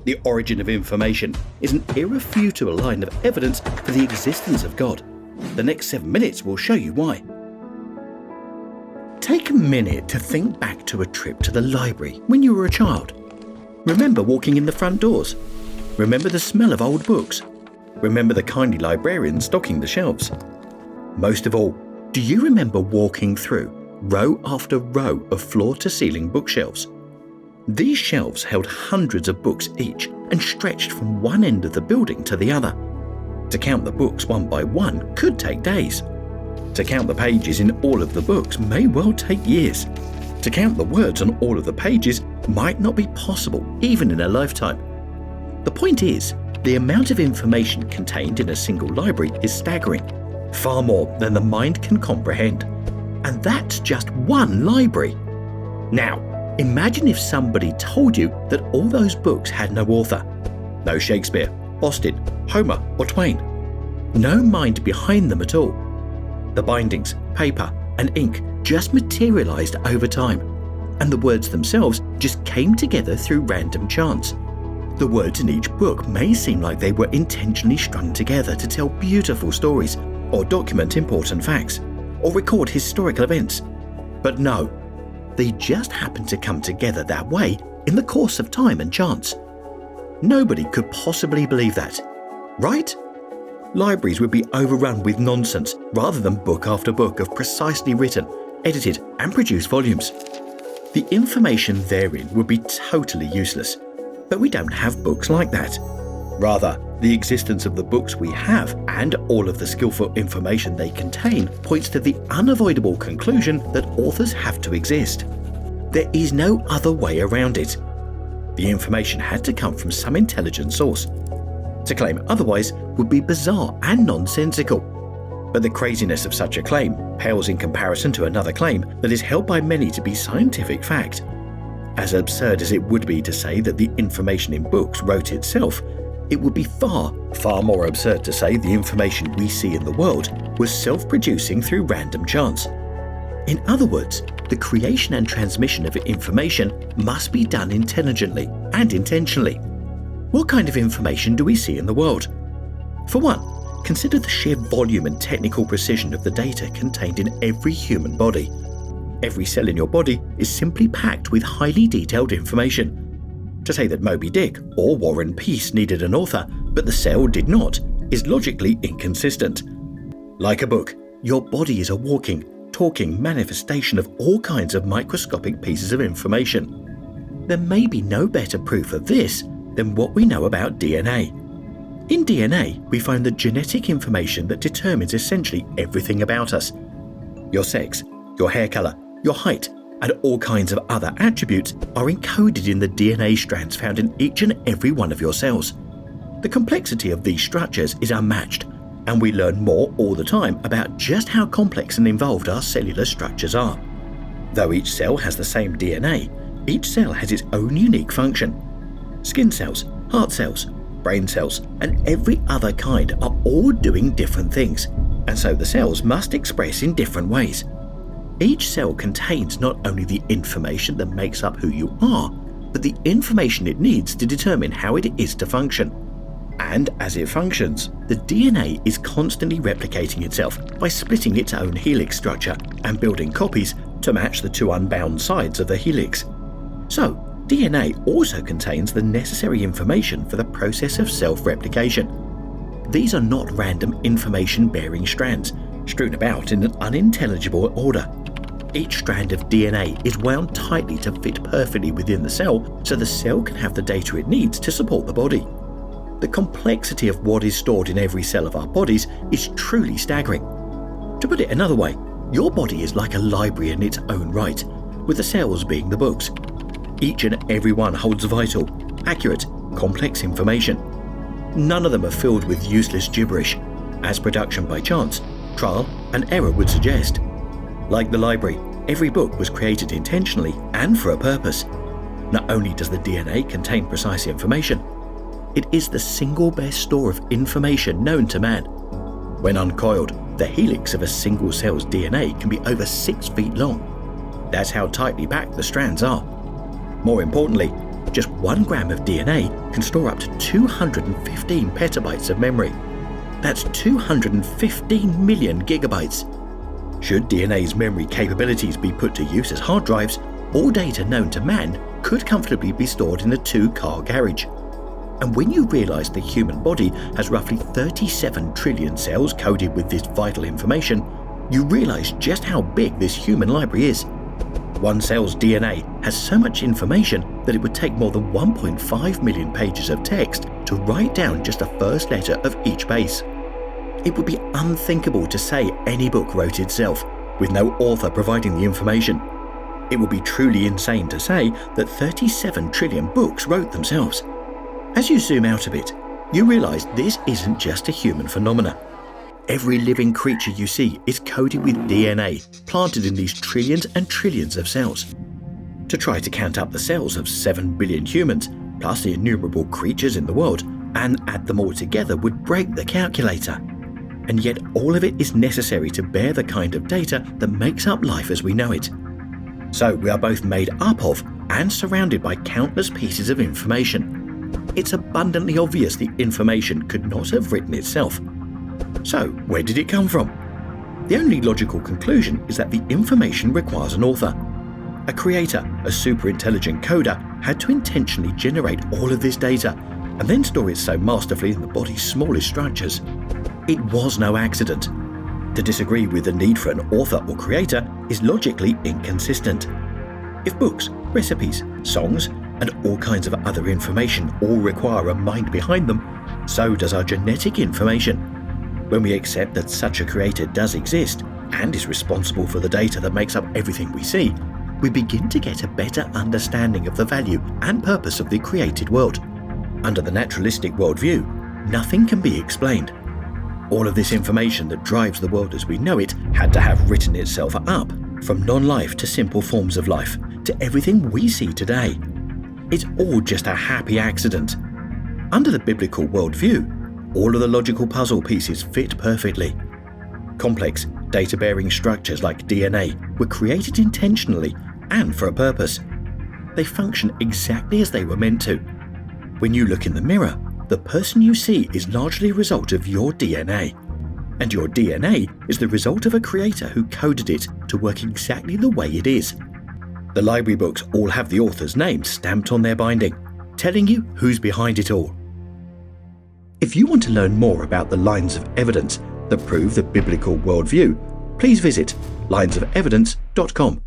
The origin of information is an irrefutable line of evidence for the existence of God. The next 7 minutes will show you why. Take a minute to think back to a trip to the library when you were a child. Remember walking in the front doors. Remember the smell of old books. Remember the kindly librarian stocking the shelves. Most of all, do you remember walking through row after row of floor-to-ceiling bookshelves? These shelves held hundreds of books each and stretched from one end of the building to the other. To count the books one by one could take days. To count the pages in all of the books may well take years. To count the words on all of the pages might not be possible even in a lifetime. The point is, the amount of information contained in a single library is staggering, far more than the mind can comprehend. And that's just one library. Now, imagine if somebody told you that all those books had no author. No Shakespeare, Austen, Homer or Twain. No mind behind them at all. The bindings, paper and ink just materialized over time, and the words themselves just came together through random chance. The words in each book may seem like they were intentionally strung together to tell beautiful stories, or document important facts, or record historical events. But no, they just happened to come together that way in the course of time and chance. Nobody could possibly believe that, right? Libraries would be overrun with nonsense rather than book after book of precisely written, edited and produced volumes. The information therein would be totally useless, but we don't have books like that. Rather, the existence of the books we have and all of the skillful information they contain points to the unavoidable conclusion that authors have to exist. There is no other way around it. The information had to come from some intelligent source. To claim otherwise would be bizarre and nonsensical. But the craziness of such a claim pales in comparison to another claim that is held by many to be scientific fact. As absurd as it would be to say that the information in books wrote itself, it would be far, far more absurd to say the information we see in the world was self-producing through random chance. In other words, the creation and transmission of information must be done intelligently and intentionally. What kind of information do we see in the world? For one, consider the sheer volume and technical precision of the data contained in every human body. Every cell in your body is simply packed with highly detailed information. To say that Moby Dick or War and Peace needed an author, but the cell did not, is logically inconsistent. Like a book, your body is a walking, talking manifestation of all kinds of microscopic pieces of information. There may be no better proof of this than what we know about DNA. In DNA, we find the genetic information that determines essentially everything about us. Your sex, your hair color, your height, and all kinds of other attributes are encoded in the DNA strands found in each and every one of your cells. The complexity of these structures is unmatched, and we learn more all the time about just how complex and involved our cellular structures are. Though each cell has the same DNA, each cell has its own unique function. Skin cells, heart cells, brain cells, and every other kind are all doing different things, and so the cells must express in different ways. Each cell contains not only the information that makes up who you are, but the information it needs to determine how it is to function. And as it functions, the DNA is constantly replicating itself by splitting its own helix structure and building copies to match the two unbound sides of the helix. So, DNA also contains the necessary information for the process of self-replication. These are not random information-bearing strands, strewn about in an unintelligible order. Each strand of DNA is wound tightly to fit perfectly within the cell so the cell can have the data it needs to support the body. The complexity of what is stored in every cell of our bodies is truly staggering. To put it another way, your body is like a library in its own right, with the cells being the books. Each and every one holds vital, accurate, complex information. None of them are filled with useless gibberish, as production by chance, trial and error would suggest. Like the library, every book was created intentionally and for a purpose. Not only does the DNA contain precise information, it is the single best store of information known to man. When uncoiled, the helix of a single cell's DNA can be over 6 feet long. That's how tightly packed the strands are. More importantly, Just 1 gram of DNA can store up to 215 petabytes of memory. That's 215 million gigabytes. Should DNA's memory capabilities be put to use as hard drives, all data known to man could comfortably be stored in a 2-car garage. And when you realise the human body has roughly 37 trillion cells coded with this vital information, you realise just how big this human library is. One cell's DNA has so much information that it would take more than 1.5 million pages of text to write down just the first letter of each base. It would be unthinkable to say any book wrote itself, with no author providing the information. It would be truly insane to say that 37 trillion books wrote themselves. As you zoom out a bit, you realise this isn't just a human phenomena. Every living creature you see is coded with DNA planted in these trillions and trillions of cells. To try to count up the cells of 7 billion humans, plus the innumerable creatures in the world, and add them all together would break the calculator. And yet all of it is necessary to bear the kind of data that makes up life as we know it. So we are both made up of and surrounded by countless pieces of information. It's abundantly obvious the information could not have written itself. So where did it come from? The only logical conclusion is that the information requires an author. A creator, a super intelligent coder, had to intentionally generate all of this data and then store it so masterfully in the body's smallest structures. It was no accident. To disagree with the need for an author or creator is logically inconsistent. If books, recipes, songs, and all kinds of other information all require a mind behind them, so does our genetic information. When we accept that such a creator does exist and is responsible for the data that makes up everything we see, we begin to get a better understanding of the value and purpose of the created world. Under the naturalistic worldview, nothing can be explained. All of this information that drives the world as we know it had to have written itself up, from non-life to simple forms of life, to everything we see today. It's all just a happy accident. Under the biblical worldview, all of the logical puzzle pieces fit perfectly. Complex, data-bearing structures like DNA were created intentionally and for a purpose. They function exactly as they were meant to. When you look in the mirror, the person you see is largely a result of your DNA. And your DNA is the result of a creator who coded it to work exactly the way it is. The library books all have the author's name stamped on their binding, telling you who's behind it all. If you want to learn more about the lines of evidence that prove the biblical worldview, please visit linesofevidence.com.